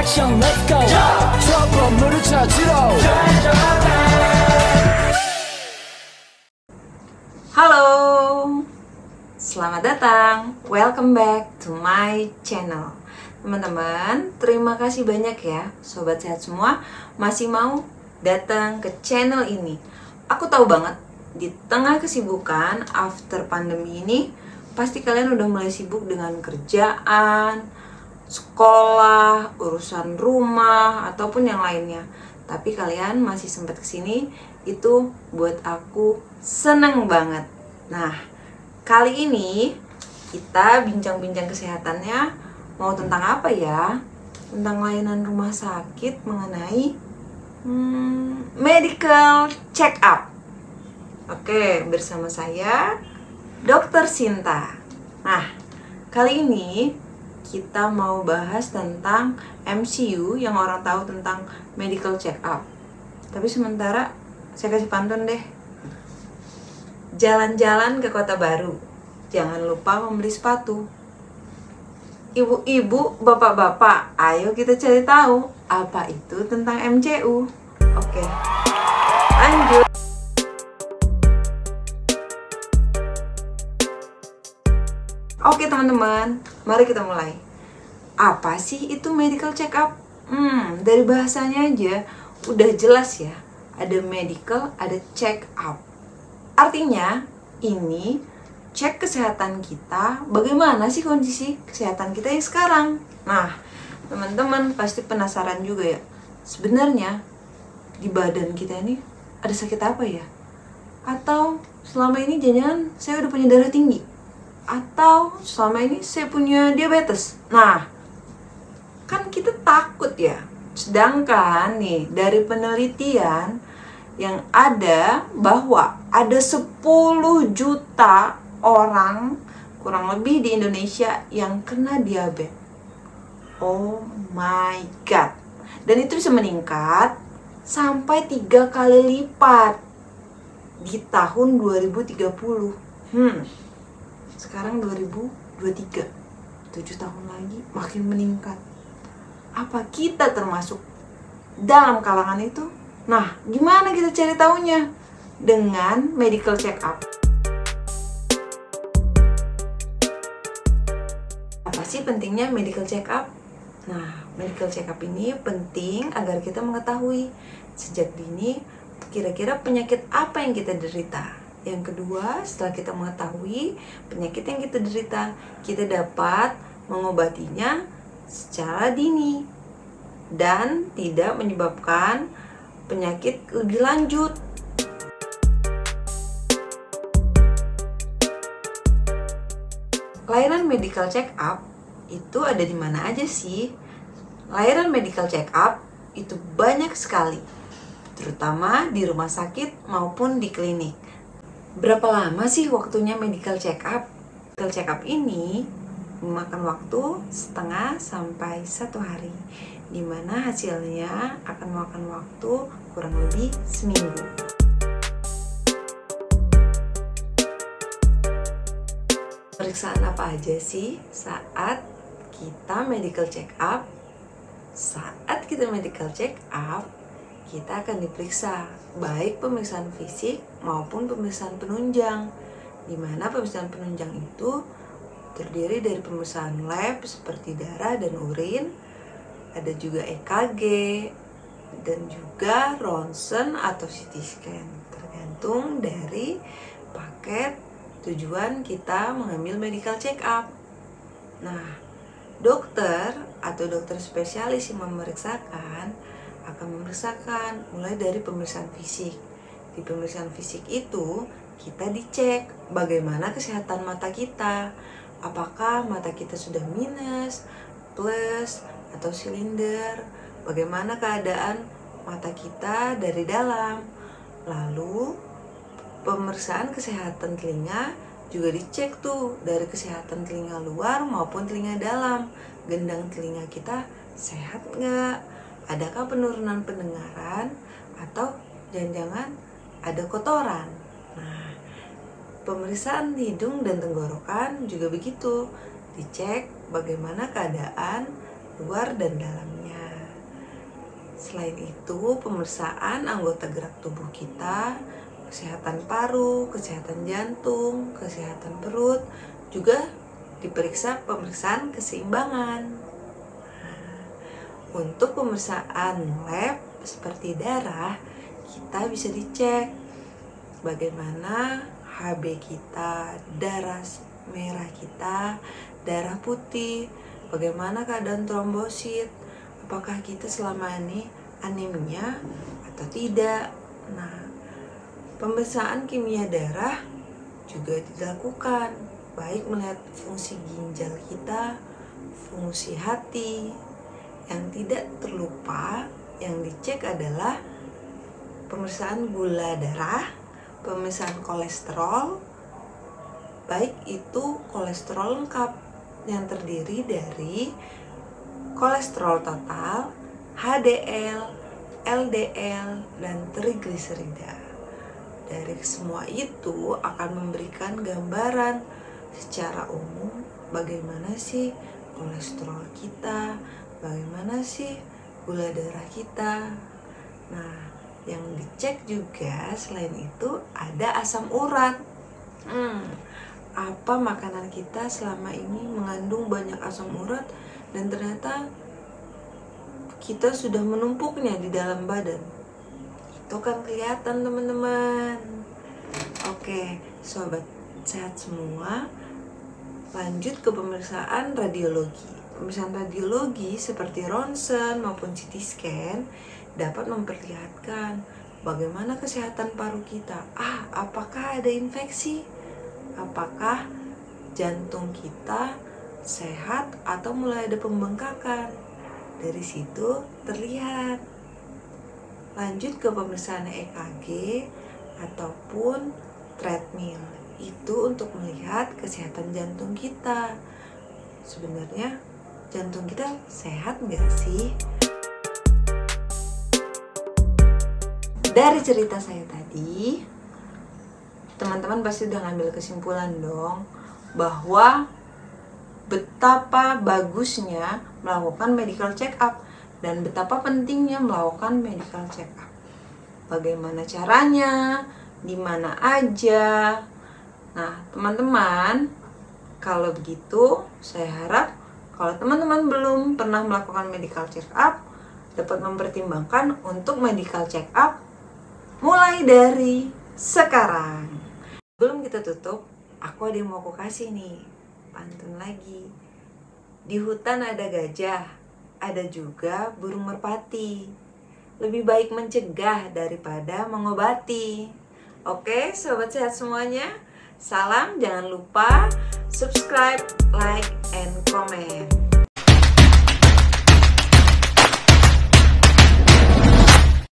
action let's go 트러블을 찾으러 Halo, selamat datang, welcome back to my channel. Teman-teman, terima kasih banyak ya sobat sehat semua masih mau datang ke channel ini. Aku tahu banget di tengah kesibukan after pandemi ini pasti kalian udah mulai sibuk dengan kerjaan, sekolah, urusan rumah, ataupun yang lainnya. Tapi kalian masih sempat kesini, itu buat aku seneng banget. Nah, kali ini kita bincang-bincang kesehatannya mau tentang apa ya? Tentang layanan rumah sakit mengenai medical check up. Oke, bersama saya Dr. Sinta. Nah, kali ini kita mau bahas tentang MCU yang orang tahu tentang medical check up. Tapi sementara saya kasih pantun deh. Jalan-jalan ke kota baru, jangan lupa membeli sepatu. Ibu-ibu, bapak-bapak, ayo kita cari tahu apa itu tentang MCU. Oke, lanjut. Oke teman-teman, mari kita mulai. Apa sih itu medical check up? Dari bahasanya aja udah jelas ya. Ada medical, ada check up. Artinya ini cek kesehatan kita, bagaimana sih kondisi kesehatan kita yang sekarang. Nah, teman-teman pasti penasaran juga ya. Sebenarnya di badan kita ini ada sakit apa ya? Atau selama ini jangan saya udah punya darah tinggi? Atau selama ini saya punya diabetes? Nah, kan kita takut ya. Sedangkan nih dari penelitian yang ada bahwa ada 10 juta orang kurang lebih di Indonesia yang kena diabetes. Oh my god. Dan itu bisa meningkat sampai 3 kali lipat di tahun 2030. Sekarang 2023, 7 tahun lagi makin meningkat. Apa kita termasuk dalam kalangan itu? Nah, gimana kita cari taunya? Dengan medical check up. Apa sih pentingnya medical check up? Nah, medical check up ini penting agar kita mengetahui sejak dini kira-kira penyakit apa yang kita derita. Yang kedua, setelah kita mengetahui penyakit yang kita derita, kita dapat mengobatinya secara dini dan tidak menyebabkan penyakit lebih lanjut. Layanan medical check up itu ada di mana aja sih? Layanan medical check up itu banyak sekali, terutama di rumah sakit maupun di klinik. Berapa lama sih waktunya medical check up? Medical check up ini memakan waktu setengah sampai 1 hari, dimana hasilnya akan memakan waktu kurang lebih seminggu. Pemeriksaan apa aja sih saat kita medical check up? Saat kita medical check up, kita akan diperiksa baik pemeriksaan fisik maupun pemeriksaan penunjang, dimana pemeriksaan penunjang itu terdiri dari pemeriksaan lab seperti darah dan urin, ada juga EKG, dan juga ronsen atau CT scan, tergantung dari paket tujuan kita mengambil medical check up. Nah, dokter atau dokter spesialis yang memeriksakan akan memeriksakan mulai dari pemeriksaan fisik. Di pemeriksaan fisik itu kita dicek bagaimana kesehatan mata kita. Apakah mata kita sudah minus, plus, atau silinder? Bagaimana keadaan mata kita dari dalam? Lalu pemeriksaan kesehatan telinga juga dicek tuh dari kesehatan telinga luar maupun telinga dalam. Gendang telinga kita sehat nggak? Adakah penurunan pendengaran atau jangan-jangan ada kotoran? Nah, pemeriksaan hidung dan tenggorokan juga begitu. Dicek bagaimana keadaan luar dan dalamnya. Selain itu, pemeriksaan anggota gerak tubuh kita, kesehatan paru, kesehatan jantung, kesehatan perut, juga diperiksa pemeriksaan keseimbangan. Untuk pemeriksaan lab seperti darah, kita bisa dicek bagaimana HB kita, darah merah kita, darah putih, bagaimana keadaan trombosit, apakah kita selama ini anemia atau tidak. Nah, pemeriksaan kimia darah juga dilakukan, baik melihat fungsi ginjal kita, fungsi hati. Yang tidak terlupa yang dicek adalah pemeriksaan gula darah, pemeriksaan kolesterol, baik itu kolesterol lengkap yang terdiri dari kolesterol total, HDL, LDL, dan trigliserida. Dari semua itu akan memberikan gambaran secara umum bagaimana sih kolesterol kita, bagaimana sih gula darah kita. Nah, yang dicek juga selain itu ada asam urat. Apa makanan kita selama ini mengandung banyak asam urat dan ternyata kita sudah menumpuknya di dalam badan? Itu kan kelihatan, teman-teman. Oke, sobat sehat semua, lanjut ke pemeriksaan radiologi. Pemeriksaan radiologi seperti ronsen maupun CT scan dapat memperlihatkan bagaimana kesehatan paru kita. Apakah ada infeksi? Apakah jantung kita sehat atau mulai ada pembengkakan? Dari situ terlihat. Lanjut ke pemeriksaan EKG ataupun treadmill. Itu untuk melihat kesehatan jantung kita. Sebenarnya jantung kita sehat nggak sih? Dari cerita saya tadi, teman-teman pasti udah ngambil kesimpulan dong bahwa betapa bagusnya melakukan medical check up dan betapa pentingnya melakukan medical check up. Bagaimana caranya, di mana aja. Nah, teman-teman, kalau begitu saya harap kalau teman-teman belum pernah melakukan medical check up, dapat mempertimbangkan untuk medical check up mulai dari sekarang. Sebelum kita tutup, aku ada yang mau aku kasih nih, pantun lagi. Di hutan ada gajah, ada juga burung merpati. Lebih baik mencegah daripada mengobati. Oke, sobat sehat semuanya, salam, jangan lupa subscribe, like,